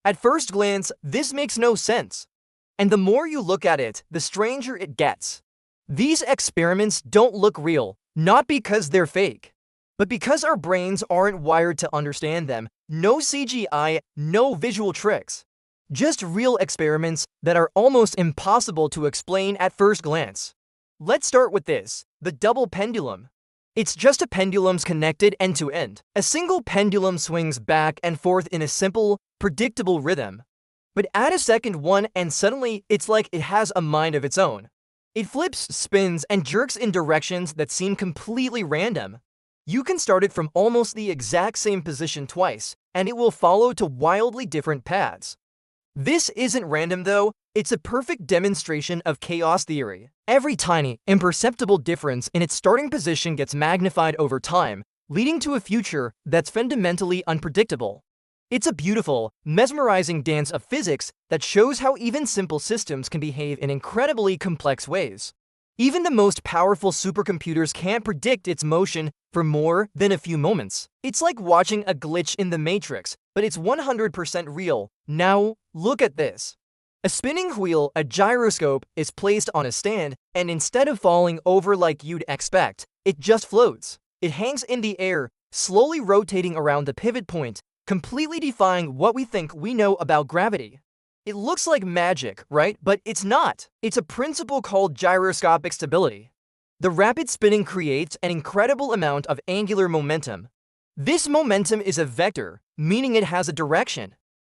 At first glance, this makes no sense. And the more you look at it, the stranger it gets. These experiments don't look real, not because they're fake, but because our brains aren't wired to understand them. No CGI, no visual tricks. Just real experiments that are almost impossible to explain at first glance. Let's start with this, the double pendulum. It's just a pendulums connected end to end. A single pendulum swings back and forth in a simple, predictable rhythm. But add a second one and suddenly it's like it has a mind of its own. It flips, spins, and jerks in directions that seem completely random. You can start it from almost the exact same position twice, and it will follow to wildly different paths. This isn't random though, it's a perfect demonstration of chaos theory. Every tiny, imperceptible difference in its starting position gets magnified over time, leading to a future that's fundamentally unpredictable. It's a beautiful, mesmerizing dance of physics that shows how even simple systems can behave in incredibly complex ways. Even the most powerful supercomputers can't predict its motion for more than a few moments. It's like watching a glitch in the Matrix, but it's 100% real. Now, look at this. A spinning wheel, a gyroscope, is placed on a stand, and instead of falling over like you'd expect, it just floats. It hangs in the air, slowly rotating around the pivot point, completely defying what we think we know about gravity. It looks like magic, right? But it's not. It's a principle called gyroscopic stability. The rapid spinning creates an incredible amount of angular momentum. This momentum is a vector, meaning it has a direction.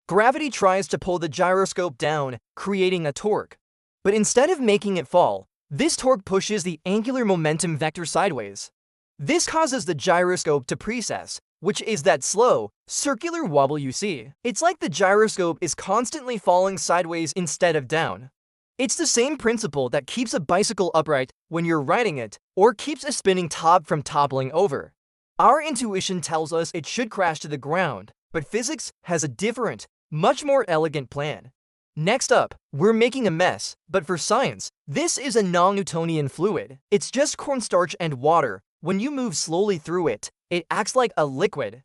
Gravity tries to pull the gyroscope down, creating a torque. But instead of making it fall, this torque pushes the angular momentum vector sideways. This causes the gyroscope to precess, which is that slow, circular wobble you see. It's like the gyroscope is constantly falling sideways instead of down. It's the same principle that keeps a bicycle upright when you're riding it, or keeps a spinning top from toppling over. Our intuition tells us it should crash to the ground, but physics has a different, much more elegant plan. Next up, we're making a mess, but for science, this is a non-Newtonian fluid. It's just cornstarch and water. When you move slowly through it, it acts like a liquid.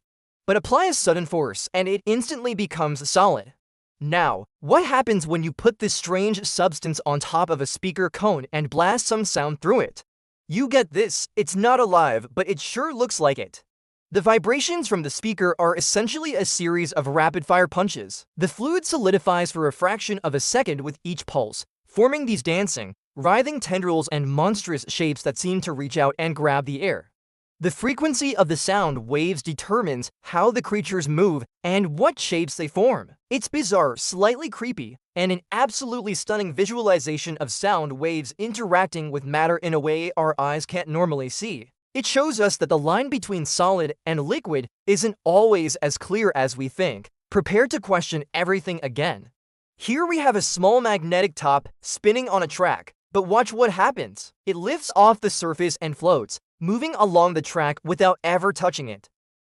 But apply a sudden force, and it instantly becomes solid. Now, what happens when you put this strange substance on top of a speaker cone and blast some sound through it? You get this. It's not alive, but it sure looks like it. The vibrations from the speaker are essentially a series of rapid-fire punches. The fluid solidifies for a fraction of a second with each pulse, forming these dancing, writhing tendrils and monstrous shapes that seem to reach out and grab the air. The frequency of the sound waves determines how the creatures move and what shapes they form. It's bizarre, slightly creepy, and an absolutely stunning visualization of sound waves interacting with matter in a way our eyes can't normally see. It shows us that the line between solid and liquid isn't always as clear as we think. Prepare to question everything again. Here we have a small magnetic top spinning on a track, but watch what happens. It lifts off the surface and floats, moving along the track without ever touching it.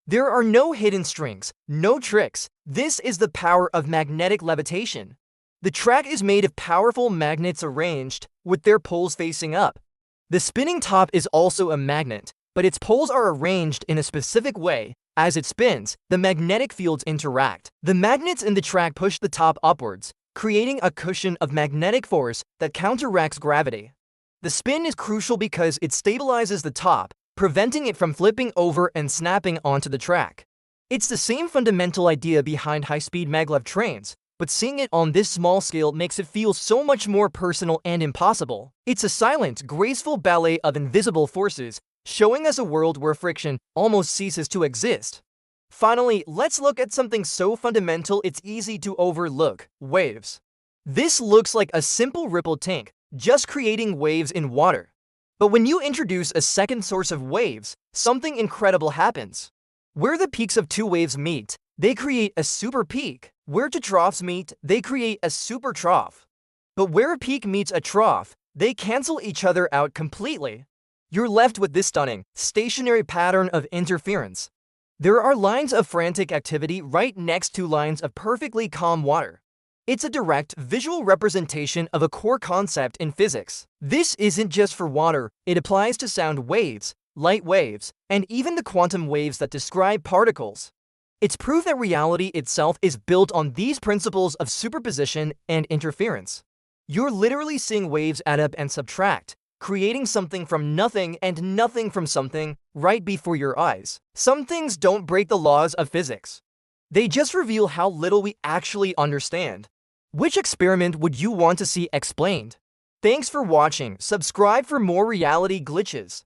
There are no hidden strings, no tricks. This is the power of magnetic levitation. The track is made of powerful magnets arranged with their poles facing up. The spinning top is also a magnet, but its poles are arranged in a specific way. As it spins, the magnetic fields interact. The magnets in the track push the top upwards, creating a cushion of magnetic force that counteracts gravity. The spin is crucial because it stabilizes the top, preventing it from flipping over and snapping onto the track. It's the same fundamental idea behind high-speed maglev trains, but seeing it on this small scale makes it feel so much more personal and impossible. It's a silent, graceful ballet of invisible forces, showing us a world where friction almost ceases to exist. Finally, let's look at something so fundamental it's easy to overlook: waves. This looks like a simple ripple tank, just creating waves in water. But when you introduce a second source of waves, something incredible happens. Where the peaks of two waves meet, they create a super peak. Where two troughs meet, they create a super trough. But where a peak meets a trough, they cancel each other out completely. You're left with this stunning, stationary pattern of interference. There are lines of frantic activity right next to lines of perfectly calm water. It's a direct, visual representation of a core concept in physics. This isn't just for water, it applies to sound waves, light waves, and even the quantum waves that describe particles. It's proof that reality itself is built on these principles of superposition and interference. You're literally seeing waves add up and subtract, creating something from nothing and nothing from something right before your eyes. Some things don't break the laws of physics. They just reveal how little we actually understand. Which experiment would you want to see explained? Thanks for watching. Subscribe for more reality glitches.